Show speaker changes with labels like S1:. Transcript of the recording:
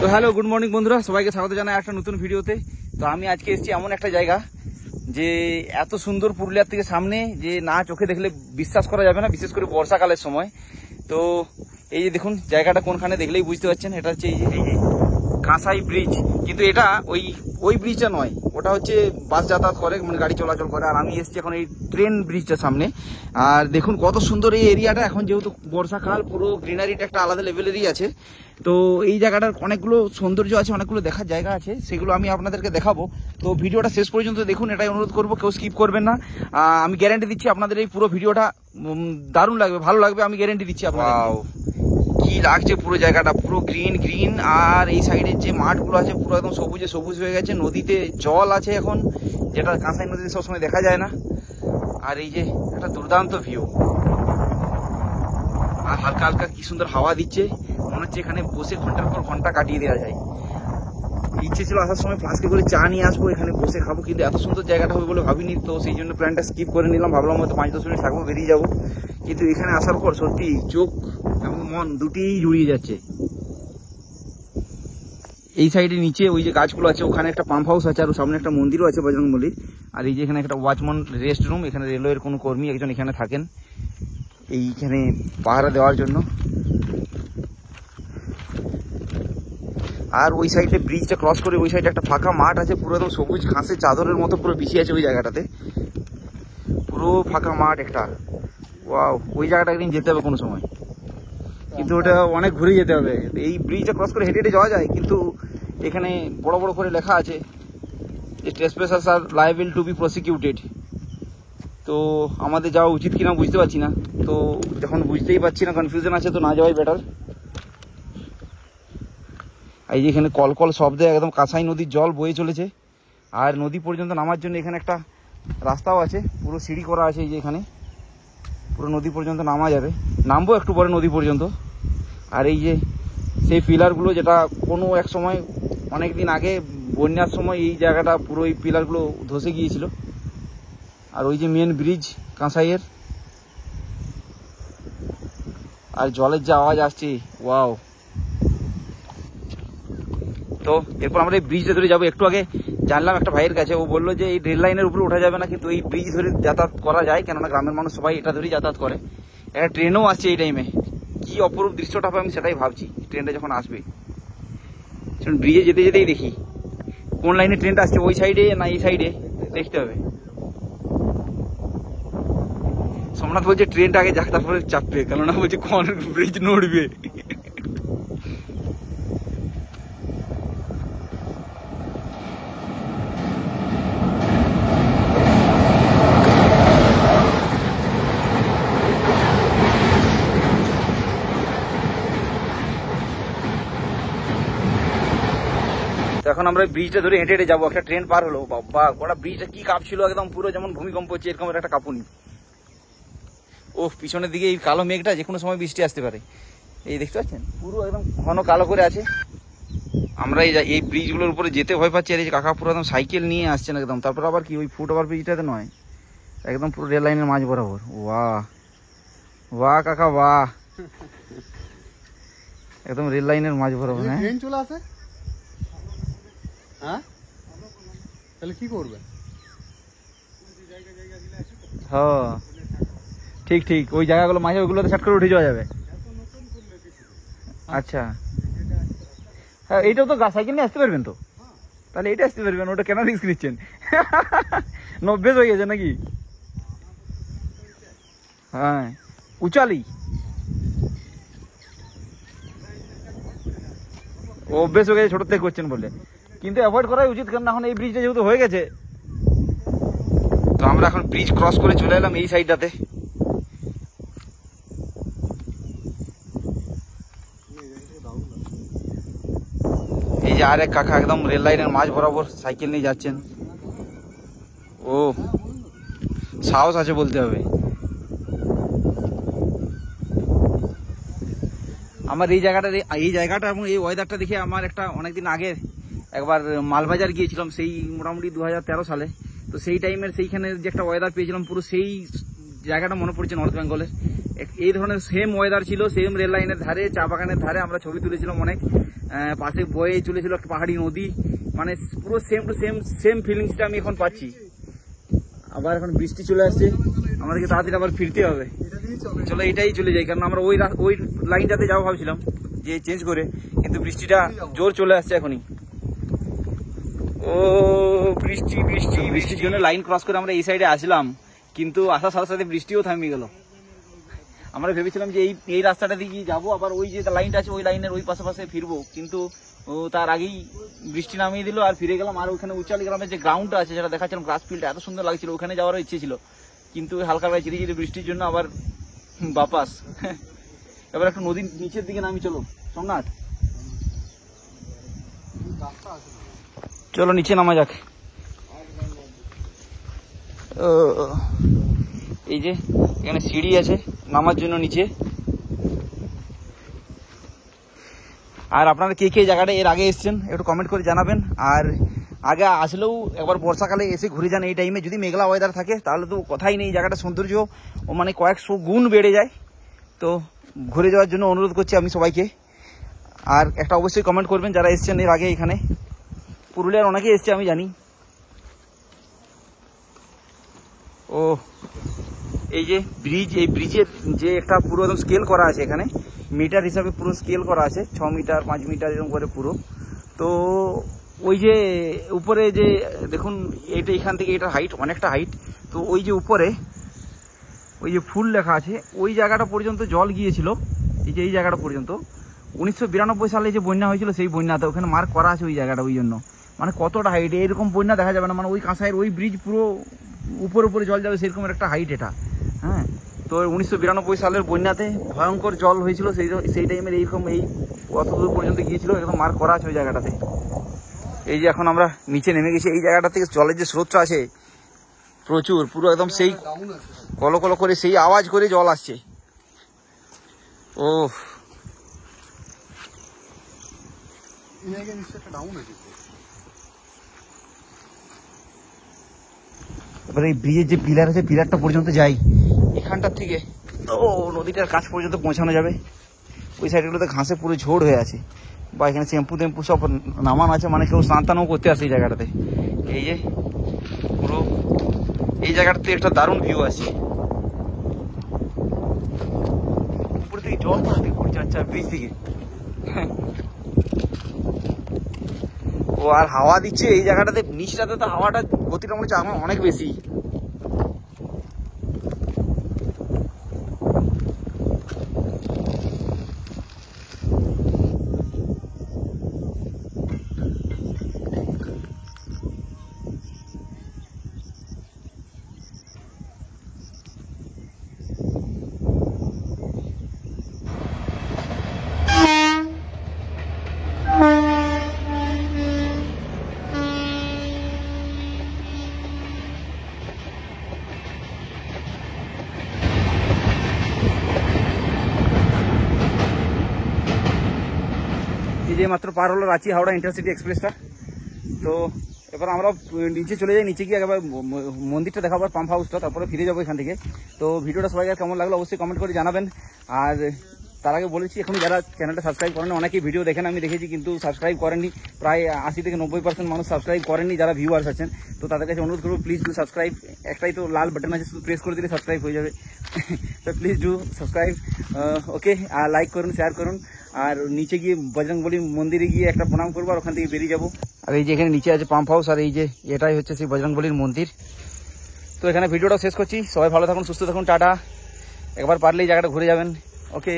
S1: তো hello, good morning বন্ধুরা, সবাইকে স্বাগত জানাই একটা নতুন ভিডিওতে। তো আমি আজকে এসেছি এমন একটা জায়গা যে এত সুন্দর পুরুলিয়ার থেকে সামনে যে না চোখে দেখলে বিশ্বাস করা যাবে না, বিশেষ করে বর্ষাকালের সময়। তো এই যে দেখুন জায়গাটা কোনখানে, দেখলেই বুঝতে পারছেন। এটা হচ্ছে এই যে কাঁসাই ব্রিজ, কিন্তু এটা ওই ব্রিজটা নয়, ওটা হচ্ছে বাস যাতায়াত করে, মানে গাড়ি চলাচল করে। আর আমি এসেছি এখন এই ট্রেন ব্রিজটার সামনে। আর দেখুন কত সুন্দর এই এরিয়াটা, এখন যেহেতু বর্ষাকাল, পুরো গ্রিনারিটা একটা আলাদা লেভেলেরই আছে। তো এই জায়গাটার অনেকগুলো সৌন্দর্য আছে, অনেকগুলো দেখার জায়গা আছে, সেগুলো আমি আপনাদেরকে দেখাবো। তো ভিডিওটা শেষ পর্যন্ত দেখুন, এটাই অনুরোধ করবো, কেউ স্কিপ করবেন না। আমি গ্যারান্টি দিচ্ছি আপনাদের এই পুরো ভিডিওটা দারুণ লাগবে, ভালো লাগবে, আমি গ্যারান্টি দিচ্ছি আপনাদের। কি লাগছে পুরো জায়গাটা, পুরো গ্রিন গ্রিন। আর এই সাইডের যে মাঠগুলো আছে পুরো একদম সবুজে সবুজ হয়ে গেছে। নদীতে জল আছে এখন, যেটা কাঁসাই নদীতে সবসময় দেখা যায় না। আর এই যে একটা দুর্দান্ত ভিউ, আর হালকা হালকা কি সুন্দর হাওয়া দিচ্ছে, মনে হচ্ছে এখানে বসে ঘন্টার পর ঘন্টা কাটিয়ে দেওয়া যায়। ইচ্ছে ছিল আসার সময় ফ্লাস্কে করে চা নিয়ে আসবো, এখানে বসে খাবো, কিন্তু এত সুন্দর জায়গাটা হবে বলে ভাবিনি। তো সেই জন্য প্ল্যানটা স্কিপ করে নিলাম, ভাবলাম হয়তো 5-10 মিনিট থাকবো, বেরিয়ে যাবো। কিন্তু এখানে আসার পর সত্যি চোখ এবং মন দুটিই জুড়িয়ে যাচ্ছে। এই সাইডে নিচে ওই যে গাছগুলো আছে, ওখানে একটা পাম্প হাউস আছে, আর সামনে একটা মন্দিরও আছে বজরংবলীর। আর এই যে এখানে একটা ওয়াচম্যান রেস্ট রুম, এখানে রেলওয়ের কোনো কর্মী একজন এখানে থাকেন এইখানে পাহারা দেওয়ার জন্য। আর ওই সাইডে ব্রিজটা ক্রস করে ওই সাইডে একটা ফাঁকা মাঠ আছে, পুরো একদম সবুজ ঘাসে চাদরের মতো পুরো বিছিয়ে আছে ওই জায়গাটাতে, পুরো ফাঁকা মাঠ একটা। ওয়াও, ওই জায়গাটা একদিন যেতে হবে কোনো সময়, কিন্তু ওটা অনেক ঘুরে যেতে হবে। এই ব্রিজটা ক্রস করে হেঁটে হেঁটে যাওয়া যায়, কিন্তু এখানে বড় বড় করে লেখা আছে যে ট্রেসপেসার্স আর লায়াবল টু বি প্রসিকিউটেড। তো আমাদের যাওয়া উচিত কিনা বুঝতে পারছি না। তো যখন বুঝতেই পারছি না, কনফিউশন আছে, তো না যাওয়াই বেটার। এই যে এখানে কলকল শব্দে একদম কাঁসাই নদীর জল বয়ে চলেছে। আর নদী পর্যন্ত নামার জন্য এখানে একটা রাস্তাও আছে, পুরো সিঁড়ি করা আছে। এই যে এখানে পুরো নদী পর্যন্ত নামা যাবে, নামবো একটু পরে নদী পর্যন্ত। আর এই যে সেই পিলারগুলো, যেটা কোনো এক সময় অনেক দিন আগে বন্যার সময় এই জায়গাটা পুরো এই পিলারগুলো ধসে গিয়েছিল। আর ওই যে মেন ব্রিজ কাঁসাইয়ের, আর জলের যে আওয়াজ আসছে, ওয়াও। তো এরপর আমরা এই ব্রিজটা ধরে যাবো। একটু আগে জানলাম একটা ভাইয়ের কাছে, ও বললো যে এই রেল লাইনের উপরে ওঠা যাবে না, কিন্তু এই ব্রিজ ধরে যাতায়াত করা যায়, কেননা গ্রামের মানুষ সবাই এটা ধরেই যাতায়াত করে। একটা ট্রেনও আসছে এই টাইমে, কি অপরূপ দৃশ্যটা হবে আমি সেটাই ভাবছি ট্রেনটা যখন আসবে। ব্রিজে যেতে যেতেই দেখি কোন লাইনে ট্রেনটা আসছে, ওই সাইডে না এই সাইডে দেখতে হবে। সোমনাথ বলছে ট্রেনটা আগে যাক, তারপরে চাপবে, কেননা বলছে কোন ব্রিজ নড়বে। এখন আমরা ব্রিজটা ধরে হেঁটে হেঁটে যাবো। একটা ট্রেন পার হলো, বাবা ওটা ব্রিজটা কি কাঁপছিল, একদম পুরো যেমন ভূমিকম্প হচ্ছে এরকম একটা কাঁপুনি। ও পিছনের দিকে এই কালো মেঘটা যে কোনো সময় বৃষ্টি আসতে পারে, এই দেখতে পাচ্ছেন পুরো একদম ঘন কালো করে আছে। আমরা এই ব্রিজগুলোর উপরে যেতে ভয় পাচ্ছি। আর এই কাকা পুরো একদম সাইকেল নিয়ে আসছেন একদম। তারপর আবার কি ওই ফুট ওভার ব্রিজটাতে নয়, একদম পুরো রেল লাইনের মাঝ বরাবর। বাহ বাহ কাকা বাহ, একদম রেল লাইনের মাঝ বরাবর। হ্যাঁ
S2: ট্রেন চলে আসে, হ্যাঁ তাহলে কি করবে?
S1: হ্যাঁ ঠিক ঠিক, ওই জায়গাগুলো মাঝে ওইগুলোতে শার্ট করে উঠে যাওয়া যাবে। আচ্ছা হ্যাঁ, এইটাও তো সাইকেল নিয়ে আসতে পারবেন তো, তাহলে এটা আসতে পারবেন, ওটা কেন রিস্ক নিচ্ছেন? অভ্যেস হয়ে গেছে নাকি? হ্যাঁ উচালি অভ্যেস হয়ে গেছে, ছোট থেকে করছেন বলে, কিন্তু অ্যাভয়েড করাই উচিত, কারণ এখন এই ব্রিজটা যেহেতু হয়ে গেছে। তো আমরা এখন ব্রিজ ক্রস করে চলে এলাম এই সাইডটাতে। এই যে আরেক কাকা একদম রেল লাইনের মাঝ বরাবর সাইকেল নিয়ে যাচ্ছেন। ও সাহস আছে বলতে হবে। আমার এই জায়গাটা এবং এই ওয়েদারটা দেখে আমার একটা অনেকদিন আগে একবার মালবাজার গিয়েছিলাম, সেই মোটামুটি 2013 সালে। তো সেই টাইমের সেইখানে যে একটা ওয়েদার পেয়েছিলাম, পুরো সেই জায়গাটা মনে পড়ছে নর্থ বেঙ্গলের। এই ধরনের সেম ওয়েদার ছিল, সেম রেল লাইনের ধারে, চা বাগানের ধারে আমরা ছবি তুলেছিলাম অনেক। পাশে বয়ে চলেছিল একটা পাহাড়ি নদী, মানে পুরো সেম টু সেম ফিলিংসটা আমি এখন পাচ্ছি। আবার এখন বৃষ্টি চলে আসছে, আমাদেরকে তাড়াতাড়ি আবার ফিরতে হবে। চলো এটাই চলে যাই, কারণ আমরা ওই লাইনটাতে যাবো ভাবছিলাম যে চেঞ্জ করে, কিন্তু বৃষ্টিটা জোর চলে আসছে এখনই। ও বৃষ্টির জন্য লাইন ক্রস করে আমরা এই সাইডে আসলাম, কিন্তু আসার সাথে সাথে বৃষ্টিও থামিয়ে গেল। আমরা ভেবেছিলাম যে এই রাস্তাটা দিয়ে যাবো, আবার ওই যে লাইনটা আছে ওই লাইনের ওই পাশে ফিরবো, কিন্তু তার আগেই বৃষ্টি নামিয়ে দিল আর ফিরে গেলাম। আর ওখানে উচালি গ্রামের যে গ্রাউন্ডটা আছে যেটা দেখাচ্ছিলাম, গ্রাস ফিল্ডটা এত সুন্দর লাগছিল, ওখানে যাওয়ারও ইচ্ছে ছিল, কিন্তু হালকা ধীরে বৃষ্টির জন্য আবার বাপাস। এবার একটু নদীর নিচের দিকে নামি, চলো সোমনাথ, চলো নিচে নামা যাক। এই যে এখানে সিঁড়ি আছে নামার জন্য নিচে। আর আপনারা কে জায়গাটা এর আগে এসেছেন একটু কমেন্ট করে জানাবেন। আর আগে আসলেও একবার বর্ষাকালে এসে ঘুরে যান এই টাইমে, যদি মেঘলা ওয়েদার থাকে তাহলে তো কথাই নেই, জায়গাটা সৌন্দর্য মানে কয়েকশো গুণ বেড়ে যায়। তো ঘুরে যাওয়ার জন্য অনুরোধ করছি আমি সবাইকে। আর একটা অবশ্যই কমেন্ট করবেন যারা এসেছেন এর আগে এখানে, পুরুলিয়ার অনেকেই এসছে আমি জানি। ও এই যে ব্রিজ, এই ব্রিজের যে একটা পুরো একদম স্কেল করা আছে, এখানে মিটার হিসাবে পুরো স্কেল করা আছে, 6 মিটার 5 মিটার এরকম করে পুরো। তো ওই যে উপরে যে দেখুন এটা, এখান থেকে এটা হাইট অনেকটা হাইট। তো ওই যে উপরে ওই যে ফুল লেখা আছে ওই জায়গাটা পর্যন্ত জল গিয়েছিল, এই জায়গাটা পর্যন্ত 1992 সালে যে বন্যা হয়েছিল সেই বন্যাতে ওখানে মার্ক করা আছে ওই জায়গাটা। ওই জন্য মানে কতটা হাইট, এরকম বন্যা দেখা যাবে না, মানে ওই কাঁসাইয়ের ওই ব্রিজ পুরো উপরে জল যাবে সেরকম একটা হাইট এটা। হ্যাঁ, তো 1992 সালের বন্যাতে ভয়ঙ্কর জল হয়েছিল, সেই টাইমের এইরকম এই কত দূর পর্যন্ত গিয়েছিল, একদম মার্ক করা আছে ওই জায়গাটাতে। এই যে এখন আমরা নিচে নেমে গেছি, এই জায়গাটা থেকে জলের যে স্রোতটা আছে প্রচুর, পুরো একদম সেই কল করে সেই আওয়াজ করে জল আসছে। ও এবার এই ব্রিজের যে পিলার আছে পিলারটা পর্যন্ত যাই, এখানটার থেকে ও নদীটার কাছ পর্যন্ত পৌঁছানো যাবে। ওই সাইডগুলোতে ঘাসে পুরো ঝোড় হয়ে আছে, বা এখানে শ্যাম্পু টেম্পু সব নামান আছে, মানে কেউ স্নান টানও করতে আসে এই জায়গাটাতে। এই যে পুরো এই জায়গাটাতে একটা দারুণ ভিউ আছে, উপর থেকে জল পড়ছে। আচ্ছা ব্রিজ থেকে ও আর হাওয়া দিচ্ছে এই জায়গাটাতে, নিচটাতে তো হাওয়াটা গতিটা মনে হচ্ছে আমার অনেক বেশি। এই যে মাত্র পার হলো রাঁচি হাওড়া ইন্টারসিটি এক্সপ্রেসটা। তো এবার আমরা নিচে চলে যাই, নিচে গিয়ে একবার মন্দিরটা দেখাবার, পাম্প হাউসটা, তারপরে ফিরে যাবো এখান থেকে। তো ভিডিওটা সবাই কেমন লাগলো অবশ্যই কমেন্ট করে জানাবেন। আর তার আগে বলেছি এখন যারা চ্যানেলটা সাবস্ক্রাইব করেন, অনেকেই ভিডিও দেখেন আমি দেখেছি কিন্তু সাবস্ক্রাইব করেননি, প্রায় 80 থেকে 90% মানুষ সাবস্ক্রাইব করেননি যারা ভিউয়ার্স আছেন। তো তাদের কাছে অনুরোধ করবো প্লিজ ডু সাবস্ক্রাইব, একটাই তো লাল বাটন আছে শুধু প্রেস করে দিলে সাবস্ক্রাইব হয়ে যাবে। তো প্লিজ ডু সাবস্ক্রাইব, ওকে। আর লাইক করুন, শেয়ার করুন, আর নিচে গিয়ে বজরংবলী মন্দিরে গিয়ে একটা প্রণাম করবো আর ওখান থেকে বেরিয়ে যাবো। আর এই যে এখানে নিচে আছে পাম্প হাউস, আর এই যে এটাই হচ্ছে সেই বজরংবলীর মন্দির। তো এখানে ভিডিওটা শেষ করছি, সবাই ভালো থাকুন, সুস্থ থাকুন, টাটা। একবার পারলে এই জায়গাটা ঘুরে যাবেন, ওকে।